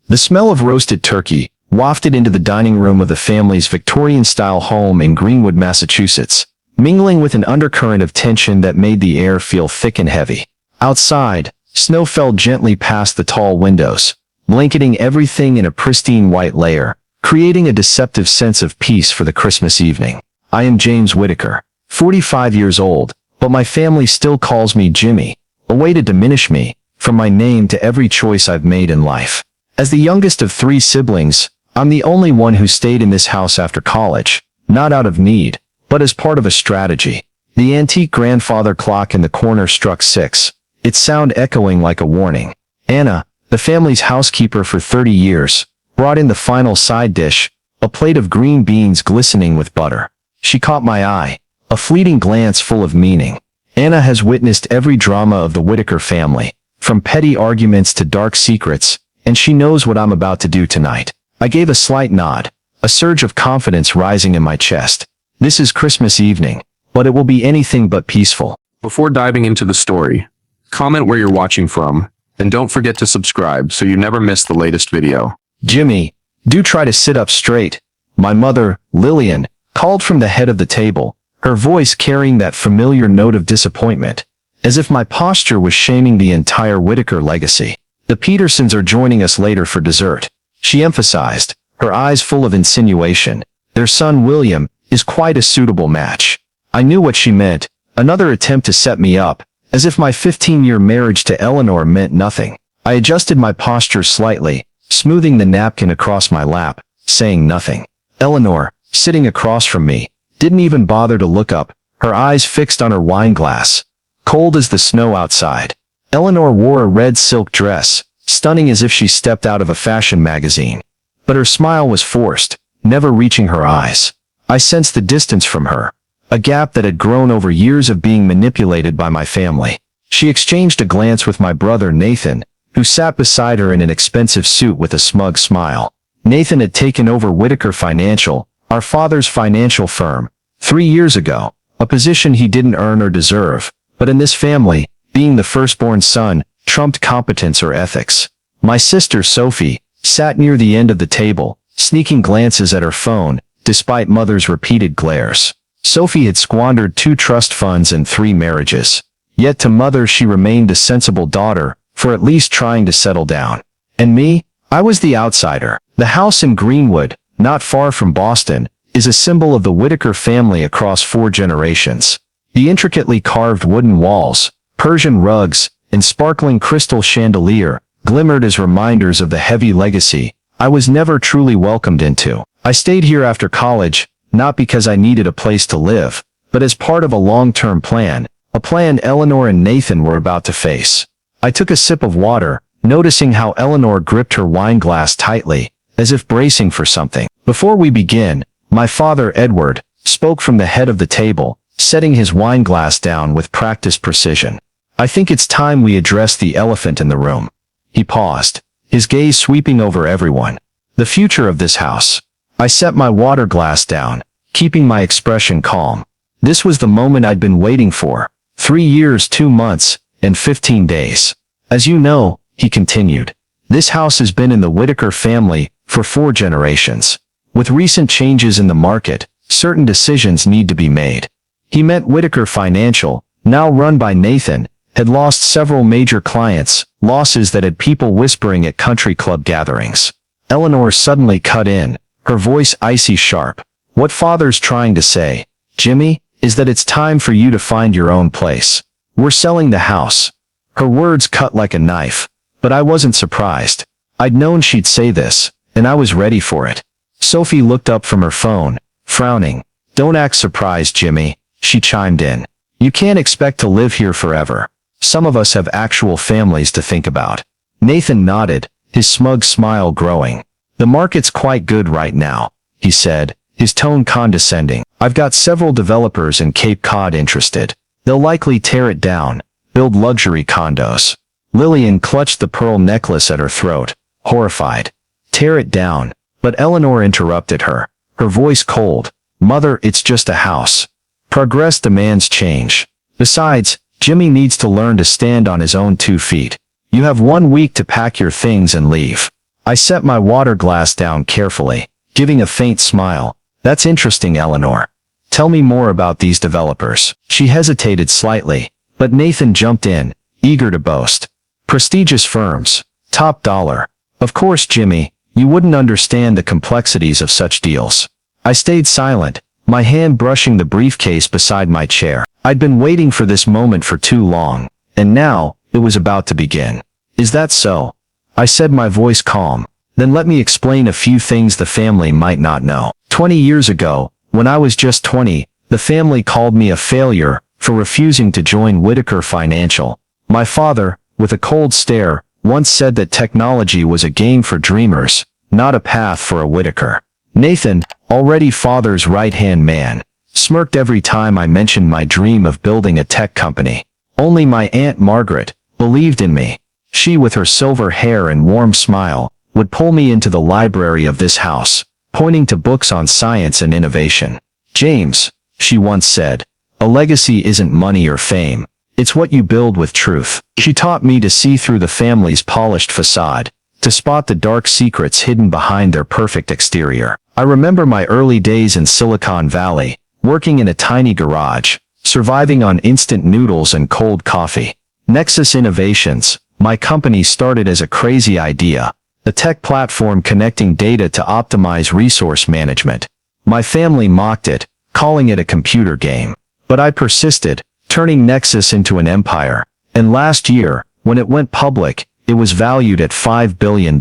The smell of roasted turkey wafted into the dining room of the family's Victorian-style home in Greenwood, Massachusetts, mingling with an undercurrent of tension that made the air feel thick and heavy. Outside, snow fell gently past the tall windows, blanketing everything in a pristine white layer, creating a deceptive sense of peace for the Christmas evening. I am James Whitaker, 45 years old, but my family still calls me Jimmy, a way to diminish me, from my name to every choice I've made in life. As the youngest of 3 siblings, I'm the only one who stayed in this house after college, not out of need, but as part of a strategy. The antique grandfather clock in the corner struck 6, its sound echoing like a warning. Anna, the family's housekeeper for 30 years, brought in the final side dish, a plate of green beans glistening with butter. She caught my eye, a fleeting glance full of meaning. Anna has witnessed every drama of the Whitaker family, from petty arguments to dark secrets, and she knows what I'm about to do tonight. I gave a slight nod, a surge of confidence rising in my chest. This is Christmas evening, but it will be anything but peaceful. Before diving into the story, comment where you're watching from, and don't forget to subscribe so you never miss the latest video. Jimmy, do try to sit up straight. My mother, Lillian, called from the head of the table, her voice carrying that familiar note of disappointment, as if my posture was shaming the entire Whitaker legacy. The Petersons are joining us later for dessert, she emphasized, her eyes full of insinuation. Their son William is quite a suitable match. I knew what she meant, another attempt to set me up, as if my 15-year marriage to Eleanor meant nothing. I adjusted my posture slightly, smoothing the napkin across my lap, saying nothing. Eleanor, sitting across from me, didn't even bother to look up, her eyes fixed on her wine glass, cold as the snow outside. Eleanor wore a red silk dress, stunning as if she stepped out of a fashion magazine. But her smile was forced, never reaching her eyes. I sensed the distance from her, a gap that had grown over years of being manipulated by my family. She exchanged a glance with my brother Nathan, who sat beside her in an expensive suit with a smug smile. Nathan had taken over Whitaker Financial, our father's financial firm, 3 years ago, a position he didn't earn or deserve, but in this family, being the firstborn son, trumped competence or ethics. My sister Sophie sat near the end of the table, sneaking glances at her phone, despite mother's repeated glares. Sophie had squandered 2 trust funds and 3 marriages. Yet to mother she remained a sensible daughter, for at least trying to settle down. And me? I was the outsider. The house in Greenwood, not far from Boston, is a symbol of the Whitaker family across 4 generations. The intricately carved wooden walls, Persian rugs, and sparkling crystal chandelier glimmered as reminders of the heavy legacy I was never truly welcomed into. I stayed here after college, not because I needed a place to live, but as part of a long-term plan, a plan Eleanor and Nathan were about to face. I took a sip of water, noticing how Eleanor gripped her wine glass tightly, as if bracing for something. Before we begin, my father Edward spoke from the head of the table, setting his wine glass down with practiced precision. I think it's time we address the elephant in the room. He paused, his gaze sweeping over everyone. The future of this house. I set my water glass down, keeping my expression calm. This was the moment I'd been waiting for. 3 years, 2 months, and 15 days. As you know, he continued, this house has been in the Whitaker family for 4 generations. With recent changes in the market, certain decisions need to be made. He meant Whitaker Financial, now run by Nathan, had lost several major clients, losses that had people whispering at country club gatherings. Eleanor suddenly cut in, her voice icy sharp. What father's trying to say, Jimmy, is that it's time for you to find your own place. We're selling the house. Her words cut like a knife, but I wasn't surprised. I'd known she'd say this, and I was ready for it. Sophie looked up from her phone, frowning. Don't act surprised, Jimmy, she chimed in. You can't expect to live here forever. Some of us have actual families to think about. Nathan nodded, his smug smile growing. The market's quite good right now, he said, his tone condescending. I've got several developers in Cape Cod interested. They'll likely tear it down, build luxury condos. Lillian clutched the pearl necklace at her throat, horrified. Tear it down. But Eleanor interrupted her, her voice cold. Mother, it's just a house. Progress demands change. Besides, Jimmy needs to learn to stand on his own 2 feet. You have 1 week to pack your things and leave. I set my water glass down carefully, giving a faint smile. That's interesting, Eleanor. Tell me more about these developers. She hesitated slightly, but Nathan jumped in, eager to boast. Prestigious firms. Top dollar. Of course, Jimmy, you wouldn't understand the complexities of such deals. I stayed silent, my hand brushing the briefcase beside my chair. I'd been waiting for this moment for too long, and now, it was about to begin. Is that so? I said, my voice calm. Then let me explain a few things the family might not know. 20 years ago, when I was just 20, the family called me a failure for refusing to join Whitaker Financial. My father, with a cold stare, once said that technology was a game for dreamers, not a path for a Whitaker. Nathan, already father's right-hand man, smirked every time I mentioned my dream of building a tech company. Only my Aunt Margaret believed in me. She, with her silver hair and warm smile, would pull me into the library of this house, pointing to books on science and innovation. James, she once said, a legacy isn't money or fame. It's what you build with truth. She taught me to see through the family's polished facade, to spot the dark secrets hidden behind their perfect exterior. I remember my early days in Silicon Valley, working in a tiny garage, surviving on instant noodles and cold coffee. Nexus Innovations, my company, started as a crazy idea, a tech platform connecting data to optimize resource management. My family mocked it, calling it a computer game. But I persisted, turning Nexus into an empire. And last year, when it went public, it was valued at $5 billion.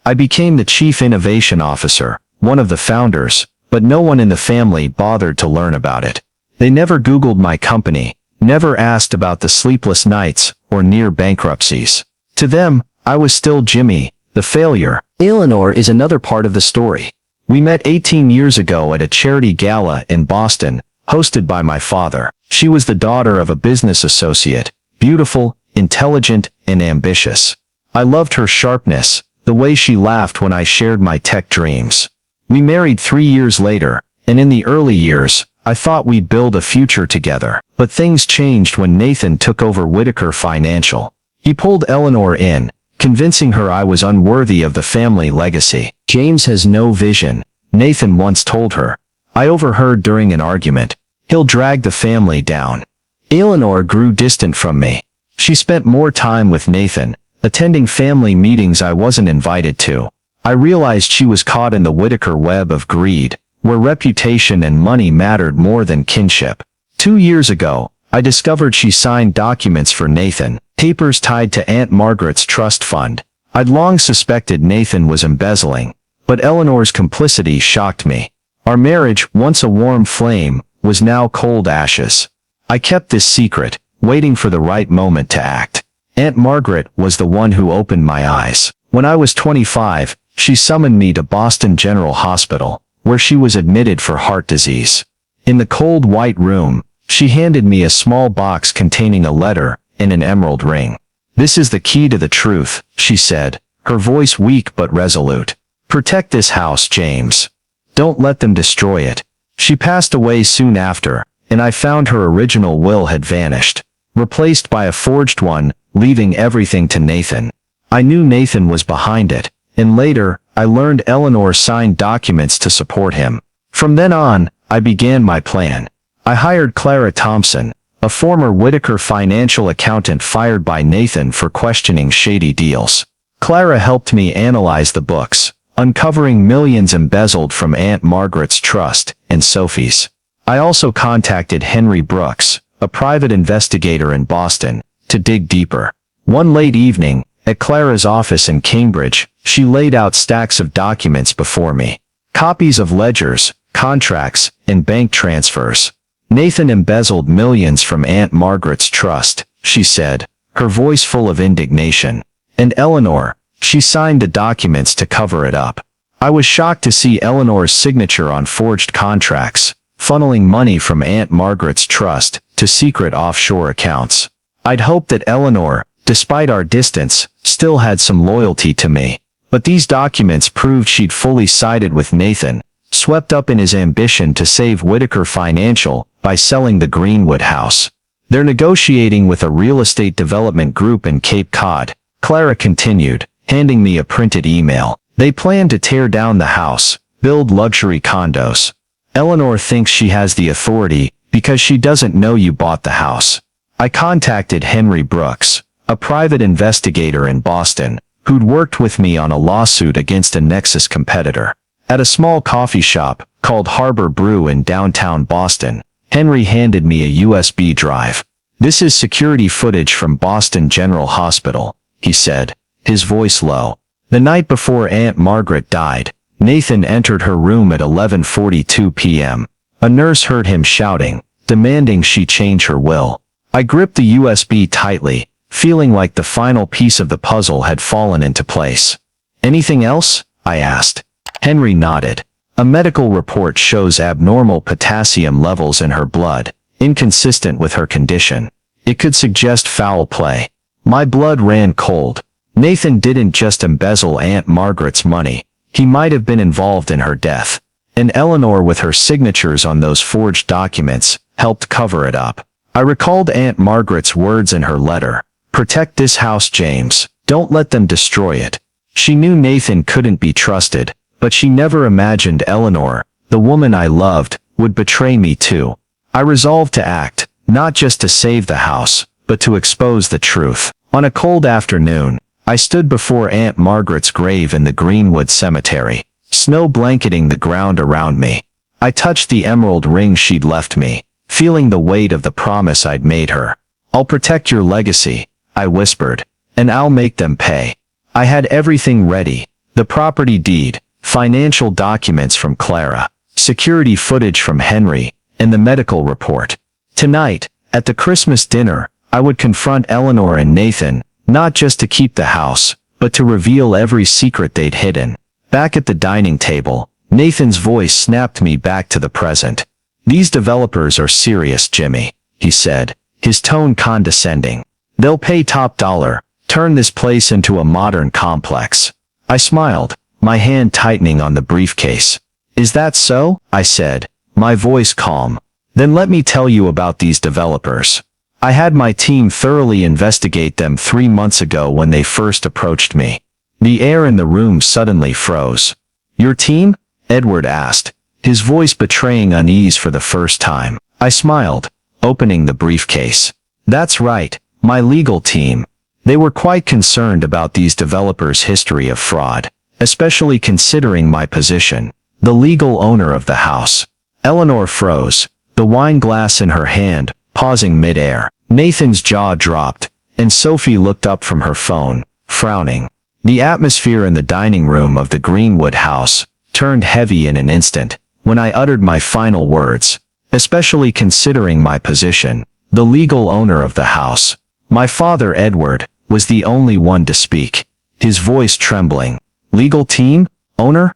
I became the chief innovation officer, one of the founders, but no one in the family bothered to learn about it. They never Googled my company, never asked about the sleepless nights or near bankruptcies. To them, I was still Jimmy, the failure. Eleanor is another part of the story. We met 18 years ago at a charity gala in Boston, hosted by my father. She was the daughter of a business associate, beautiful, intelligent, and ambitious. I loved her sharpness, the way she laughed when I shared my tech dreams. We married 3 years later, and in the early years, I thought we'd build a future together. But things changed when Nathan took over Whitaker Financial. He pulled Eleanor in, convincing her I was unworthy of the family legacy. James has no vision, Nathan once told her. I overheard during an argument. He'll drag the family down. Eleanor grew distant from me. She spent more time with Nathan, attending family meetings I wasn't invited to. I realized she was caught in the Whitaker web of greed, where reputation and money mattered more than kinship. 2 years ago, I discovered she signed documents for Nathan, papers tied to Aunt Margaret's trust fund. I'd long suspected Nathan was embezzling, but Eleanor's complicity shocked me. Our marriage, once a warm flame, was now cold ashes. I kept this secret, waiting for the right moment to act. Aunt Margaret was the one who opened my eyes. When I was 25, she summoned me to Boston General Hospital, where she was admitted for heart disease. In the cold white room, she handed me a small box containing a letter and an emerald ring. This is the key to the truth, she said, her voice weak but resolute. Protect this house, James. Don't let them destroy it. She passed away soon after, and I found her original will had vanished, replaced by a forged one, leaving everything to Nathan. I knew Nathan was behind it, and later, I learned Eleanor signed documents to support him. From then on, I began my plan. I hired Clara Thompson, a former Whitaker financial accountant fired by Nathan for questioning shady deals. Clara helped me analyze the books, uncovering millions embezzled from Aunt Margaret's trust and Sophie's. I also contacted Henry Brooks, a private investigator in Boston, to dig deeper. One late evening, at Clara's office in Cambridge, she laid out stacks of documents before me. Copies of ledgers, contracts, and bank transfers. Nathan embezzled millions from Aunt Margaret's trust, she said, her voice full of indignation. And Eleanor, she signed the documents to cover it up. I was shocked to see Eleanor's signature on forged contracts, funneling money from Aunt Margaret's trust to secret offshore accounts. I'd hoped that Eleanor, despite our distance, still had some loyalty to me. But these documents proved she'd fully sided with Nathan, swept up in his ambition to save Whitaker Financial by selling the Greenwood house. They're negotiating with a real estate development group in Cape Cod, Clara continued, handing me a printed email. They plan to tear down the house, build luxury condos. Eleanor thinks she has the authority because she doesn't know you bought the house. I contacted Henry Brooks, a private investigator in Boston, who'd worked with me on a lawsuit against a Nexus competitor. At a small coffee shop called Harbor Brew in downtown Boston, Henry handed me a USB drive. "This is security footage from Boston General Hospital," he said, his voice low. "The night before Aunt Margaret died, Nathan entered her room at 11:42 p.m. A nurse heard him shouting, demanding she change her will. I gripped the USB tightly, feeling like the final piece of the puzzle had fallen into place. "Anything else?" I asked. Henry nodded. "A medical report shows abnormal potassium levels in her blood, inconsistent with her condition. It could suggest foul play." My blood ran cold. Nathan didn't just embezzle Aunt Margaret's money. He might have been involved in her death. And Eleanor, with her signatures on those forged documents, helped cover it up. I recalled Aunt Margaret's words in her letter. "Protect this house, James. Don't let them destroy it." She knew Nathan couldn't be trusted, but she never imagined Eleanor, the woman I loved, would betray me too. I resolved to act, not just to save the house, but to expose the truth. On a cold afternoon, I stood before Aunt Margaret's grave in the Greenwood Cemetery, snow blanketing the ground around me. I touched the emerald ring she'd left me, feeling the weight of the promise I'd made her. "I'll protect your legacy," I whispered, "and I'll make them pay." I had everything ready: the property deed, financial documents from Clara, security footage from Henry, and the medical report. Tonight, at the Christmas dinner, I would confront Eleanor and Nathan, not just to keep the house, but to reveal every secret they'd hidden. Back at the dining table, Nathan's voice snapped me back to the present. "These developers are serious, Jimmy," he said, his tone condescending. "They'll pay top dollar, turn this place into a modern complex." I smiled, my hand tightening on the briefcase. "Is that so?" I said, my voice calm. "Then let me tell you about these developers. I had my team thoroughly investigate them 3 months ago when they first approached me." The air in the room suddenly froze. "Your team?" Edward asked, his voice betraying unease for the first time. I smiled, opening the briefcase. "That's right, my legal team. They were quite concerned about these developers' history of fraud, especially considering my position, the legal owner of the house." Eleanor froze, the wine glass in her hand, pausing mid-air. Nathan's jaw dropped, and Sophie looked up from her phone, frowning. The atmosphere in the dining room of the Greenwood house turned heavy in an instant when I uttered my final words, especially considering my position, the legal owner of the house. My father, Edward, was the only one to speak, his voice trembling. "Legal team? Owner?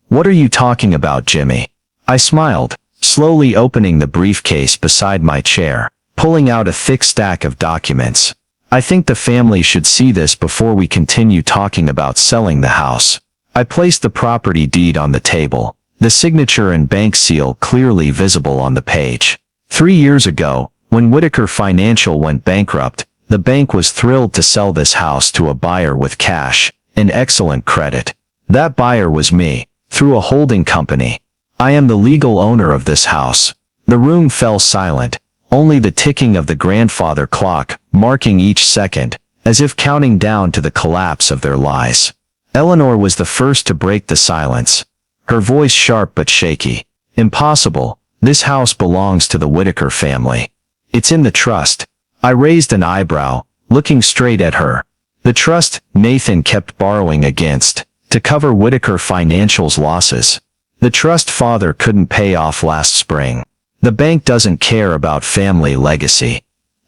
What are you talking about, Jimmy?" I smiled, slowly opening the briefcase beside my chair, pulling out a thick stack of documents. "I think the family should see this before we continue talking about selling the house." I placed the property deed on the table, the signature and bank seal clearly visible on the page. 3 years ago, when Whitaker Financial went bankrupt, the bank was thrilled to sell this house to a buyer with cash and excellent credit. That buyer was me, through a holding company. I am the legal owner of this house. The room fell silent, only the ticking of the grandfather clock marking each second, as if counting down to the collapse of their lies. Eleanor was the first to break the silence, her voice sharp but shaky. "Impossible. This house belongs to the Whitaker family. It's in the trust." I raised an eyebrow, looking straight at her. "The trust Nathan kept borrowing against, to cover Whitaker Financial's losses. The trust father couldn't pay off last spring. The bank doesn't care about family legacy.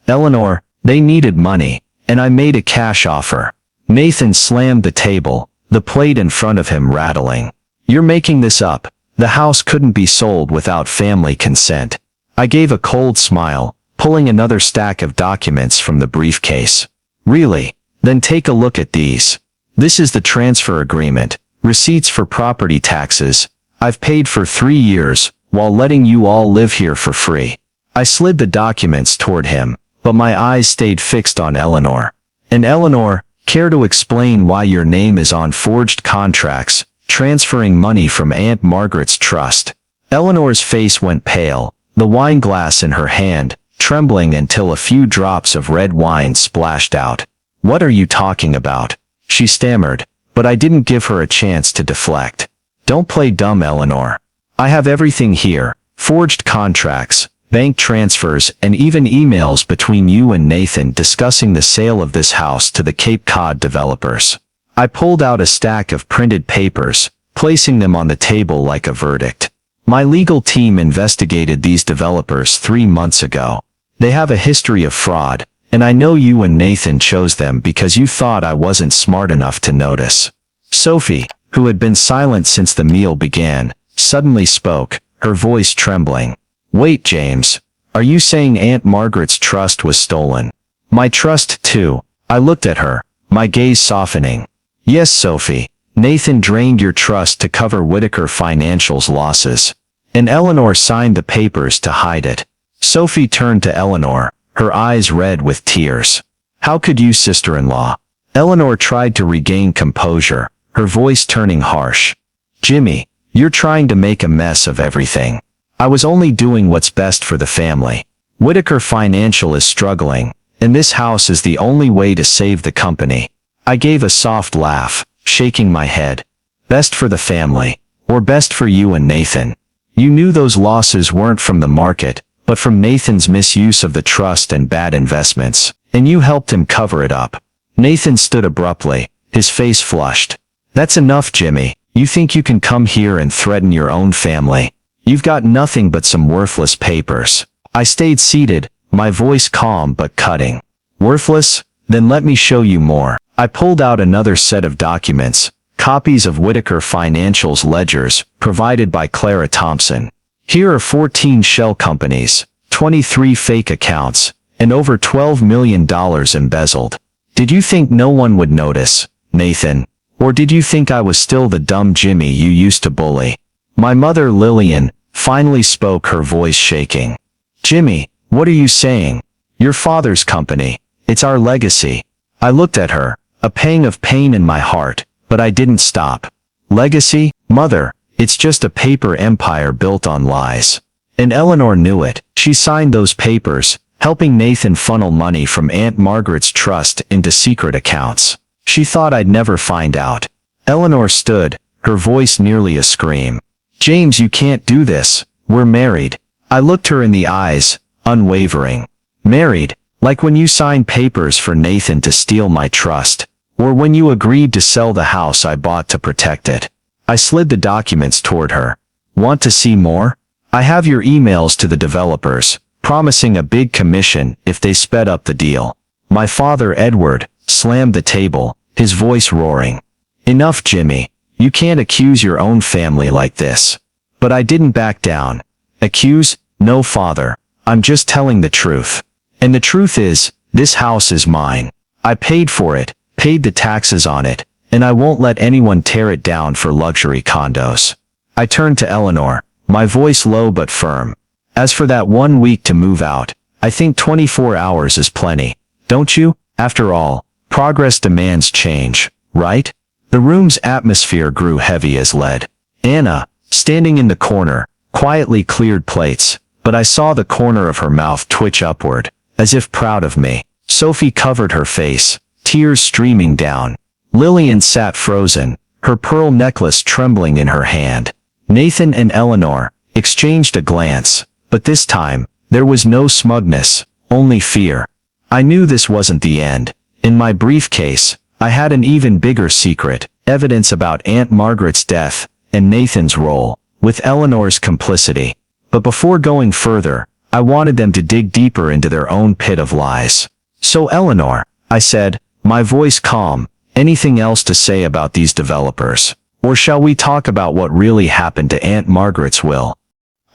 Eleanor, they needed money, and I made a cash offer." Nathan slammed the table, the plate in front of him rattling. "You're making this up. The house couldn't be sold without family consent." I gave a cold smile, pulling another stack of documents from the briefcase. "Really? Then take a look at these. This is the transfer agreement, receipts for property taxes. I've paid for 3 years, while letting you all live here for free." I slid the documents toward him, but my eyes stayed fixed on Eleanor. "And Eleanor," Care to explain why your name is on forged contracts, transferring money from Aunt Margaret's trust? Eleanor's face went pale, the wine glass in her hand, trembling until a few drops of red wine splashed out. What are you talking about? She stammered, but I didn't give her a chance to deflect. Don't play dumb, Eleanor. I have everything here, forged contracts, bank transfers, and even emails between you and Nathan discussing the sale of this house to the Cape Cod developers. I pulled out a stack of printed papers, placing them on the table like a verdict. My legal team investigated these developers 3 months ago. They have a history of fraud, and I know you and Nathan chose them because you thought I wasn't smart enough to notice. Sophie, who had been silent since the meal began, suddenly spoke, her voice trembling. Wait, James. Are you saying Aunt Margaret's trust was stolen? My trust, too. I looked at her, my gaze softening. Yes, Sophie. Nathan drained your trust to cover Whitaker Financial's losses. And Eleanor signed the papers to hide it. Sophie turned to Eleanor, her eyes red with tears. How could you, sister-in-law? Eleanor tried to regain composure, her voice turning harsh. Jimmy, you're trying to make a mess of everything. I was only doing what's best for the family. Whitaker Financial is struggling, and this house is the only way to save the company. I gave a soft laugh, shaking my head. Best for the family, or best for you and Nathan. You knew those losses weren't from the market, but from Nathan's misuse of the trust and bad investments, and you helped him cover it up. Nathan stood abruptly, his face flushed. That's enough, Jimmy. You think you can come here and threaten your own family? You've got nothing but some worthless papers. I stayed seated, my voice calm but cutting. Worthless? Then let me show you more. I pulled out another set of documents, copies of Whitaker Financial's ledgers, provided by Clara Thompson. Here are 14 shell companies, 23 fake accounts, and over $12 million embezzled. Did you think no one would notice, Nathan? Or did you think I was still the dumb Jimmy you used to bully? My mother, Lillian, finally spoke, her voice shaking. Jimmy, what are you saying? Your father's company. It's our legacy. I looked at her, a pang of pain in my heart, but I didn't stop. Legacy? Mother, it's just a paper empire built on lies. And Eleanor knew it. She signed those papers, helping Nathan funnel money from Aunt Margaret's trust into secret accounts. She thought I'd never find out. Eleanor stood, her voice nearly a scream. James, you can't do this. We're married. I looked her in the eyes, unwavering. Married? Like when you signed papers for Nathan to steal my trust, or when you agreed to sell the house I bought to protect it. I slid the documents toward her. Want to see more? I have your emails to the developers, promising a big commission if they sped up the deal. My father, Edward, slammed the table, his voice roaring. Enough, Jimmy. You can't accuse your own family like this. But I didn't back down. Accuse? No, father. I'm just telling the truth. And the truth is, this house is mine. I paid for it, paid the taxes on it, and I won't let anyone tear it down for luxury condos. I turned to Eleanor, my voice low but firm. As for that 1 week to move out, I think 24 hours is plenty. Don't you? After all, progress demands change, right? The room's atmosphere grew heavy as lead. Anna, standing in the corner, quietly cleared plates, but I saw the corner of her mouth twitch upward, as if proud of me. Sophie covered her face, tears streaming down. Lillian sat frozen, her pearl necklace trembling in her hand. Nathan and Eleanor exchanged a glance, but this time, there was no smugness, only fear. I knew this wasn't the end. In my briefcase, I had an even bigger secret, evidence about Aunt Margaret's death, and Nathan's role, with Eleanor's complicity. But before going further, I wanted them to dig deeper into their own pit of lies. So Eleanor, I said, my voice calm, anything else to say about these developers? Or shall we talk about what really happened to Aunt Margaret's will?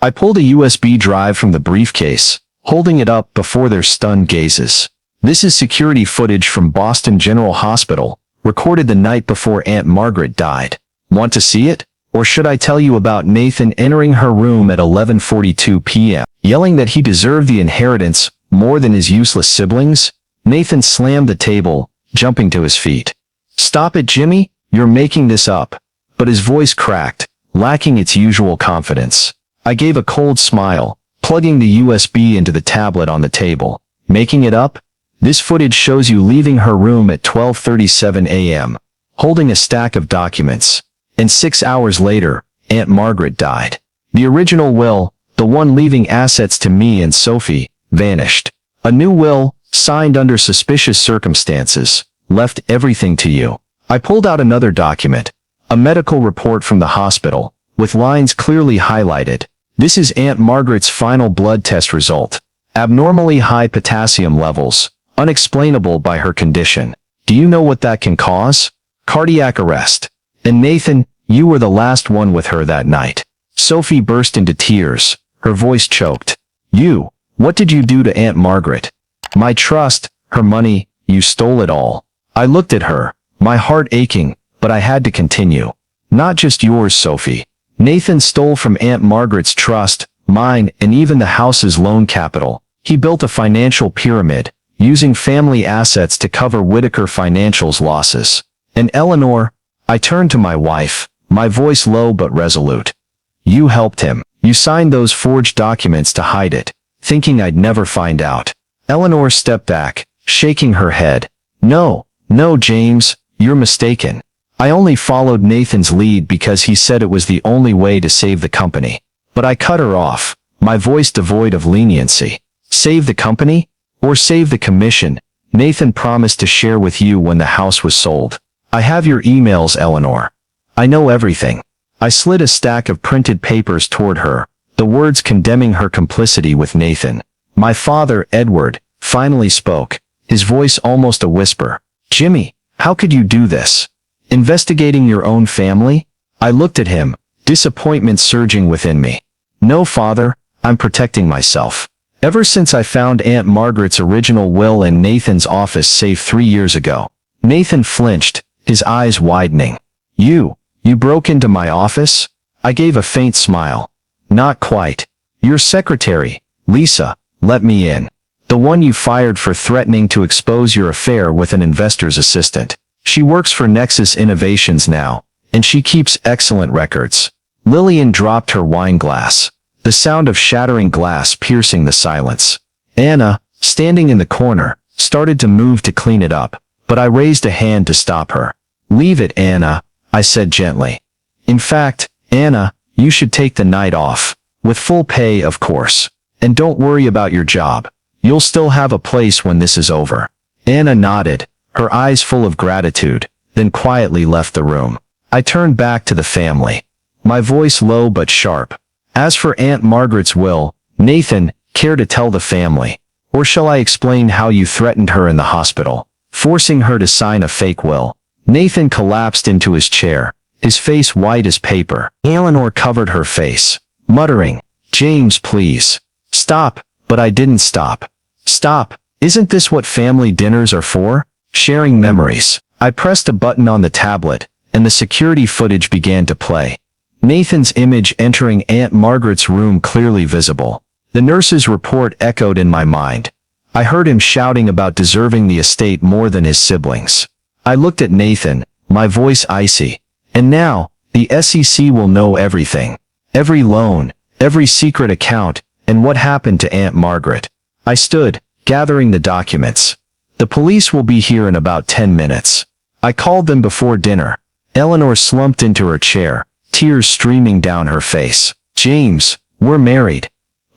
I pulled a USB drive from the briefcase, holding it up before their stunned gazes. This is security footage from Boston General Hospital, recorded the night before Aunt Margaret died. Want to see it? Or should I tell you about Nathan entering her room at 11:42 p.m., yelling that he deserved the inheritance more than his useless siblings? Nathan slammed the table, jumping to his feet. "Stop it, Jimmy, you're making this up." But his voice cracked, lacking its usual confidence. I gave a cold smile, plugging the USB into the tablet on the table. "Making it up? This footage shows you leaving her room at 12:37 a.m., holding a stack of documents. And 6 hours later, Aunt Margaret died. The original will, the one leaving assets to me and Sophie, vanished. A new will, signed under suspicious circumstances, left everything to you." I pulled out another document, a medical report from the hospital, with lines clearly highlighted. "This is Aunt Margaret's final blood test result. Abnormally high potassium levels, unexplainable by her condition. Do you know what that can cause? Cardiac arrest. And Nathan, you were the last one with her that night." Sophie burst into tears, her voice choked. "You, what did you do to Aunt Margaret? My trust, her money, you stole it all." I looked at her, my heart aching, but I had to continue. "Not just yours, Sophie. Nathan stole from Aunt Margaret's trust, mine, and even the house's loan capital. He built a financial pyramid, using family assets to cover Whitaker Financial's losses. And Eleanor," I turned to my wife, my voice low but resolute. "You helped him. You signed those forged documents to hide it, thinking I'd never find out." Eleanor stepped back, shaking her head. No, James, you're mistaken. I only followed Nathan's lead because he said it was the only way to save the company." But I cut her off, my voice devoid of leniency. "Save the company? Or save the commission Nathan promised to share with you when the house was sold? I have your emails, Eleanor. I know everything." I slid a stack of printed papers toward her, the words condemning her complicity with Nathan. My father, Edward, finally spoke, his voice almost a whisper. "Jimmy, how could you do this? Investigating your own family?" I looked at him, disappointment surging within me. "No, father, I'm protecting myself. Ever since I found Aunt Margaret's original will in Nathan's office safe 3 years ago." Nathan flinched, his eyes widening. You broke into my office?" I gave a faint smile. "Not quite. Your secretary, Lisa, let me in. The one you fired for threatening to expose your affair with an investor's assistant. She works for Nexus Innovations now, and she keeps excellent records." Lillian dropped her wine glass, the sound of shattering glass piercing the silence. Anna, standing in the corner, started to move to clean it up, but I raised a hand to stop her. "Leave it, Anna," I said gently. "In fact, Anna, you should take the night off. With full pay, of course. And don't worry about your job. You'll still have a place when this is over." Anna nodded, her eyes full of gratitude, then quietly left the room. I turned back to the family, my voice low but sharp. "As for Aunt Margaret's will, Nathan, care to tell the family? Or shall I explain how you threatened her in the hospital, forcing her to sign a fake will?" Nathan collapsed into his chair, his face white as paper. Eleanor covered her face, muttering, "James, please. Stop." But I didn't stop. "Stop. Isn't this what family dinners are for? Sharing memories." I pressed a button on the tablet, and the security footage began to play. Nathan's image entering Aunt Margaret's room clearly visible. The nurse's report echoed in my mind. I heard him shouting about deserving the estate more than his siblings. I looked at Nathan, my voice icy. "And now, the SEC will know everything. Every loan, every secret account, and what happened to Aunt Margaret." I stood, gathering the documents. "The police will be here in about 10 minutes. I called them before dinner." Eleanor slumped into her chair, tears streaming down her face. "James, we're married."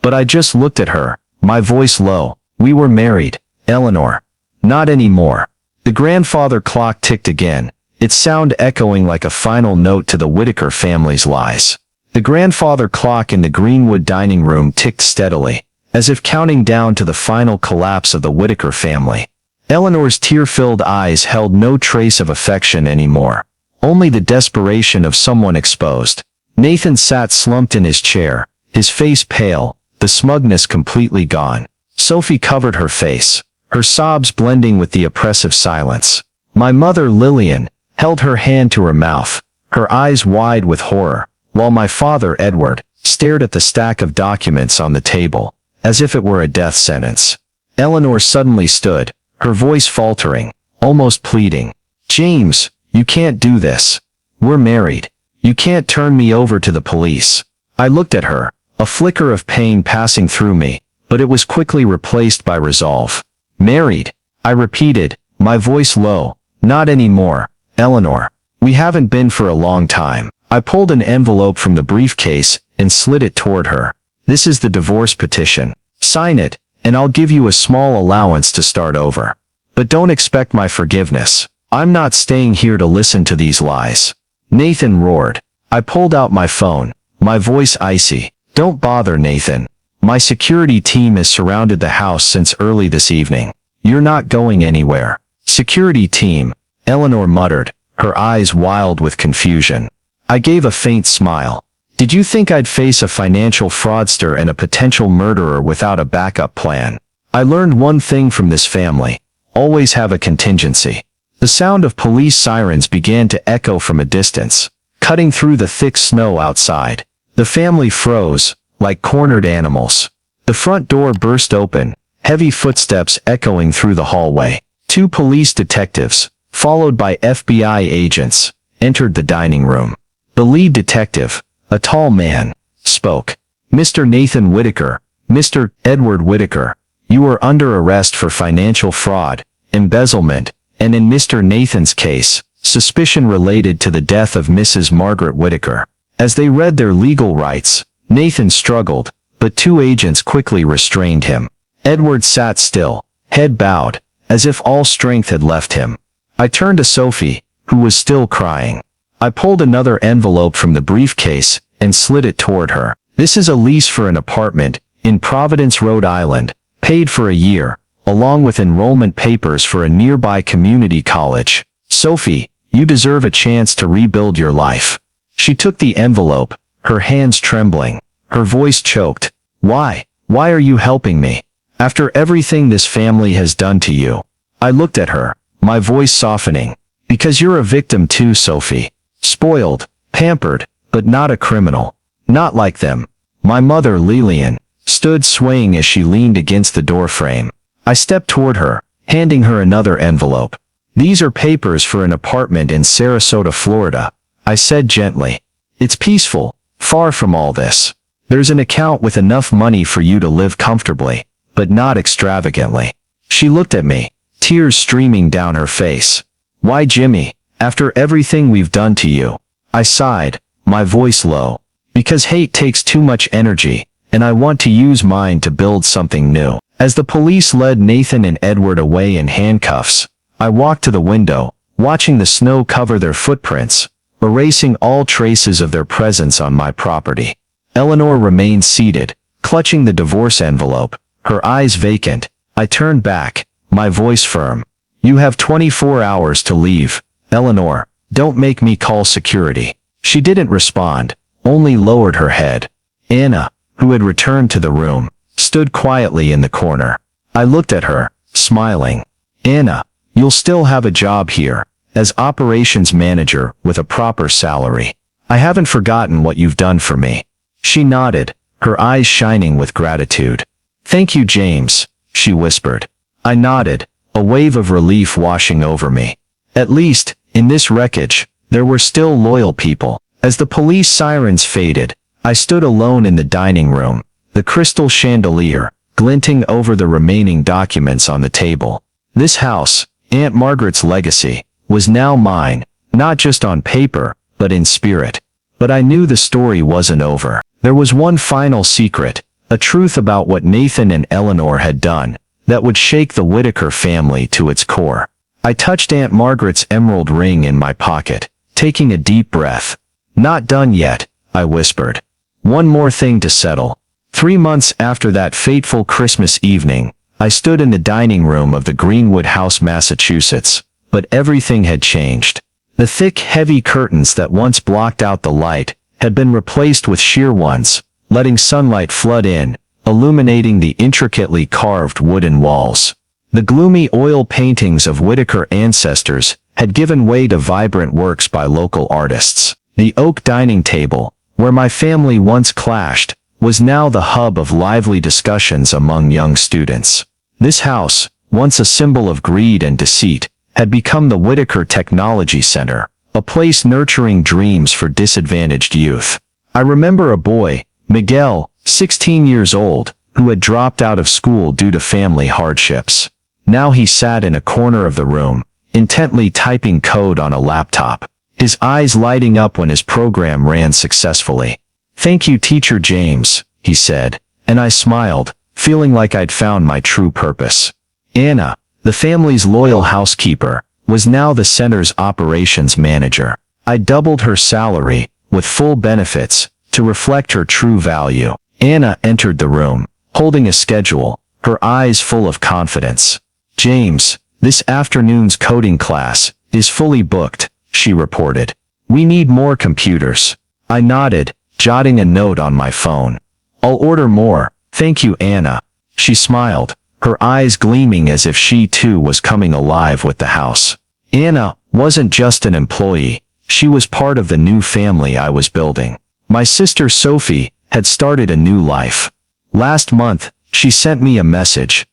But I just looked at her, my voice low. "We were married, Eleanor." "Not anymore." The grandfather clock ticked again, its sound echoing like a final note to the Whitaker family's lies. The grandfather clock in the Greenwood dining room ticked steadily, as if counting down to the final collapse of the Whitaker family. Eleanor's tear-filled eyes held no trace of affection anymore, only the desperation of someone exposed. Nathan sat slumped in his chair, his face pale, the smugness completely gone. Sophie covered her face, her sobs blending with the oppressive silence. My mother, Lillian, held her hand to her mouth, her eyes wide with horror, while my father, Edward, stared at the stack of documents on the table, as if it were a death sentence. Eleanor suddenly stood, her voice faltering, almost pleading. "James, you can't do this. We're married. You can't turn me over to the police." I looked at her, a flicker of pain passing through me, but it was quickly replaced by resolve. "Married?" I repeated, my voice low. "Not anymore, Eleanor. We haven't been for a long time." I pulled an envelope from the briefcase and slid it toward her. "This is the divorce petition. Sign it, and I'll give you a small allowance to start over. But don't expect my forgiveness. I'm not staying here to listen to these lies." Nathan roared. I pulled out my phone, my voice icy. "Don't bother, Nathan. My security team has surrounded the house since early this evening. You're not going anywhere." "Security team," Eleanor muttered, her eyes wild with confusion. I gave a faint smile. "Did you think I'd face a financial fraudster and a potential murderer without a backup plan? I learned one thing from this family. Always have a contingency." The sound of police sirens began to echo from a distance, cutting through the thick snow outside. The family froze, like cornered animals. The front door burst open, heavy footsteps echoing through the hallway. Two police detectives, followed by FBI agents, entered the dining room. The lead detective, a tall man, spoke. "Mr. Nathan Whitaker, Mr. Edward Whitaker, you are under arrest for financial fraud, embezzlement, and in Mr. Nathan's case, suspicion related to the death of Mrs. Margaret Whitaker." As they read their legal rights, Nathan struggled, but two agents quickly restrained him. Edward sat still, head bowed, as if all strength had left him. I turned to Sophie, who was still crying. I pulled another envelope from the briefcase and slid it toward her. "This is a lease for an apartment in Providence, Rhode Island, paid for a year, along with enrollment papers for a nearby community college. Sophie, you deserve a chance to rebuild your life." She took the envelope, her hands trembling, her voice choked. Why are you helping me? After everything this family has done to you." I looked at her, my voice softening. "Because you're a victim too, Sophie. Spoiled, pampered, but not a criminal. Not like them." My mother, Lillian, stood swaying as she leaned against the doorframe. I stepped toward her, handing her another envelope. "These are papers for an apartment in Sarasota, Florida," I said gently. "It's peaceful, far from all this. There's an account with enough money for you to live comfortably, but not extravagantly." She looked at me, tears streaming down her face. "Why, Jimmy, after everything we've done to you?" I sighed, my voice low. "Because hate takes too much energy, and I want to use mine to build something new." As the police led Nathan and Edward away in handcuffs, I walked to the window, watching the snow cover their footprints, erasing all traces of their presence on my property. Eleanor remained seated, clutching the divorce envelope, her eyes vacant. I turned back, my voice firm. "You have 24 hours to leave, Eleanor. Don't make me call security." She didn't respond, only lowered her head. Anna, who had returned to the room, stood quietly in the corner. I looked at her, smiling. "Anna, you'll still have a job here, as operations manager with a proper salary. I haven't forgotten what you've done for me." She nodded, her eyes shining with gratitude. "Thank you, James," she whispered. I nodded, a wave of relief washing over me. At least, in this wreckage, there were still loyal people. As the police sirens faded, I stood alone in the dining room, the crystal chandelier, glinting over the remaining documents on the table. This house, Aunt Margaret's legacy, was now mine, not just on paper, but in spirit. But I knew the story wasn't over. There was one final secret, a truth about what Nathan and Eleanor had done, that would shake the Whitaker family to its core. I touched Aunt Margaret's emerald ring in my pocket, taking a deep breath. "Not done yet," I whispered. "One more thing to settle." 3 months after that fateful Christmas evening, I stood in the dining room of the Greenwood House, Massachusetts, but everything had changed. The thick, heavy curtains that once blocked out the light had been replaced with sheer ones, letting sunlight flood in, illuminating the intricately carved wooden walls. The gloomy oil paintings of Whitaker ancestors had given way to vibrant works by local artists. The oak dining table, where my family once clashed, was now the hub of lively discussions among young students. This house, once a symbol of greed and deceit, had become the Whitaker Technology Center, a place nurturing dreams for disadvantaged youth. I remember a boy, Miguel, 16 years old, who had dropped out of school due to family hardships. Now he sat in a corner of the room, intently typing code on a laptop, his eyes lighting up when his program ran successfully. "Thank you, Teacher James," he said, and I smiled, feeling like I'd found my true purpose. Anna, the family's loyal housekeeper, was now the center's operations manager. I doubled her salary, with full benefits, to reflect her true value. Anna entered the room, holding a schedule, her eyes full of confidence. "James, this afternoon's coding class is fully booked," she reported. "We need more computers." I nodded, jotting a note on my phone. "I'll order more, thank you, Anna." She smiled, her eyes gleaming as if she too was coming alive with the house. Anna wasn't just an employee, she was part of the new family I was building. My sister Sophie had started a new life. Last month, she sent me a message.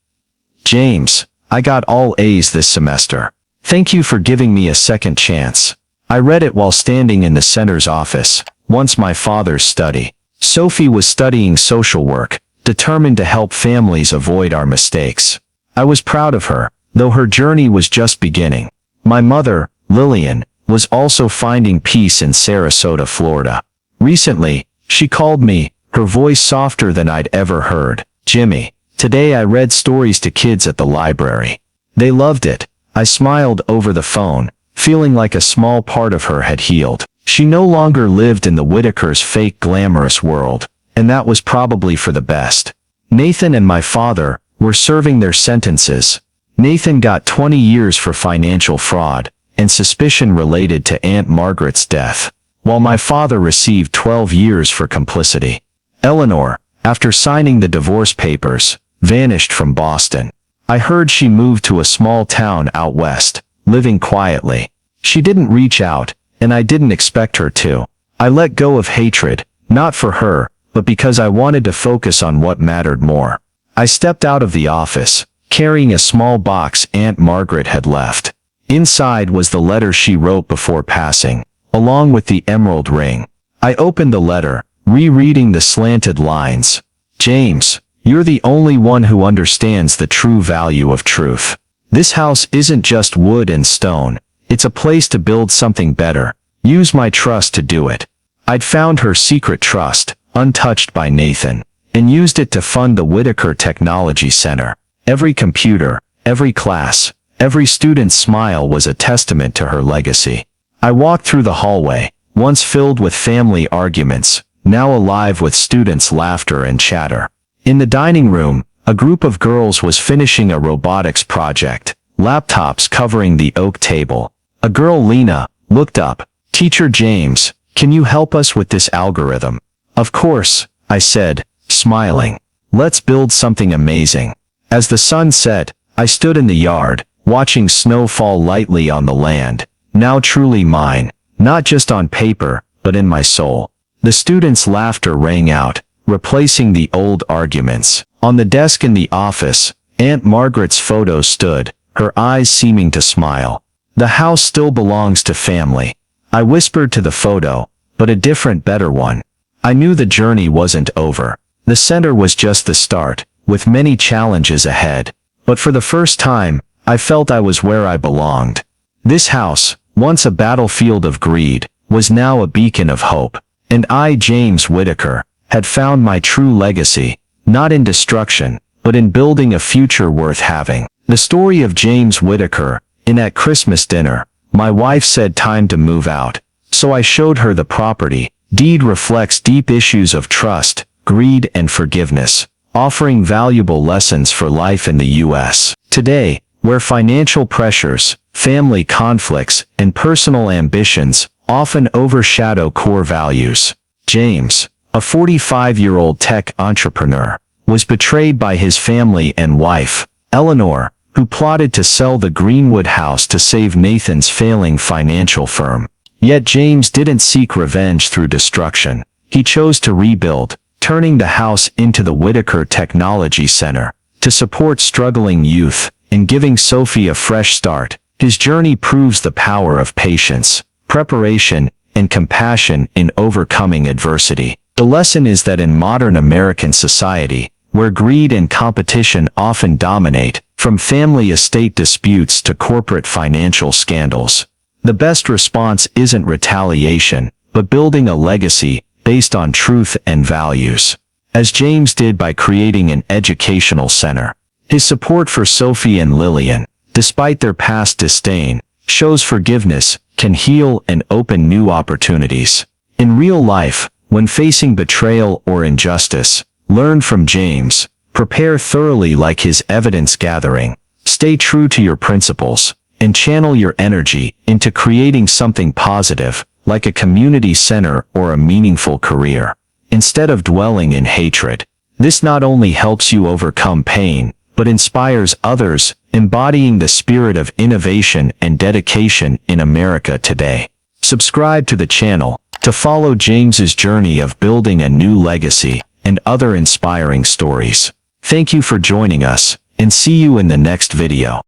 "James, I got all A's this semester. Thank you for giving me a second chance." I read it while standing in the center's office, once my father's study. Sophie was studying social work, determined to help families avoid our mistakes. I was proud of her, though her journey was just beginning. My mother, Lillian, was also finding peace in Sarasota, Florida. Recently, she called me, her voice softer than I'd ever heard. "Jimmy, today I read stories to kids at the library. They loved it." I smiled over the phone, feeling like a small part of her had healed. She no longer lived in the Whitakers' fake glamorous world, and that was probably for the best. Nathan and my father were serving their sentences. Nathan got 20 years for financial fraud and suspicion related to Aunt Margaret's death, while my father received 12 years for complicity. Eleanor, after signing the divorce papers, vanished from Boston. I heard she moved to a small town out west, living quietly. She didn't reach out, and I didn't expect her to. I let go of hatred, not for her, but because I wanted to focus on what mattered more. I stepped out of the office, carrying a small box Aunt Margaret had left. Inside was the letter she wrote before passing, along with the emerald ring. I opened the letter, rereading the slanted lines. "James, you're the only one who understands the true value of truth. This house isn't just wood and stone, it's a place to build something better. Use my trust to do it." I'd found her secret trust, untouched by Nathan, and used it to fund the Whitaker Technology Center. Every computer, every class, every student's smile was a testament to her legacy. I walked through the hallway, once filled with family arguments, now alive with students' laughter and chatter. In the dining room, a group of girls was finishing a robotics project, laptops covering the oak table. A girl, Lena, looked up. "Teacher James, can you help us with this algorithm?" "Of course," I said, smiling. "Let's build something amazing." As the sun set, I stood in the yard, watching snow fall lightly on the land, now truly mine, not just on paper, but in my soul. The students' laughter rang out, replacing the old arguments. On the desk in the office, Aunt Margaret's photo stood, her eyes seeming to smile. "The house still belongs to family." I whispered to the photo, but a different, better one. I knew the journey wasn't over. The center was just the start, with many challenges ahead. But for the first time, I felt I was where I belonged. This house, once a battlefield of greed, was now a beacon of hope. And I, James Whitaker, had found my true legacy, not in destruction, but in building a future worth having. The story of James Whitaker. In at Christmas dinner, my wife said time to move out, so I showed her the property. Deed reflects deep issues of trust, greed, and forgiveness, offering valuable lessons for life in the U.S. today, where financial pressures, family conflicts, and personal ambitions often overshadow core values. James, a 45-year-old tech entrepreneur, was betrayed by his family and wife, Eleanor, who plotted to sell the Greenwood house to save Nathan's failing financial firm. Yet James didn't seek revenge through destruction. He chose to rebuild, turning the house into the Whitaker Technology Center, to support struggling youth, and giving Sophie a fresh start. His journey proves the power of patience, preparation, and compassion in overcoming adversity. The lesson is that in modern American society, where greed and competition often dominate, from family estate disputes to corporate financial scandals, the best response isn't retaliation, but building a legacy based on truth and values, as James did by creating an educational center. His support for Sophie and Lillian, despite their past disdain, shows forgiveness can heal and open new opportunities. In real life, when facing betrayal or injustice, learn from James, prepare thoroughly like his evidence gathering, stay true to your principles, and channel your energy into creating something positive, like a community center or a meaningful career, instead of dwelling in hatred. This not only helps you overcome pain, but inspires others, embodying the spirit of innovation and dedication in America today. Subscribe to the channel to follow James's journey of building a new legacy and other inspiring stories. Thank you for joining us, and see you in the next video.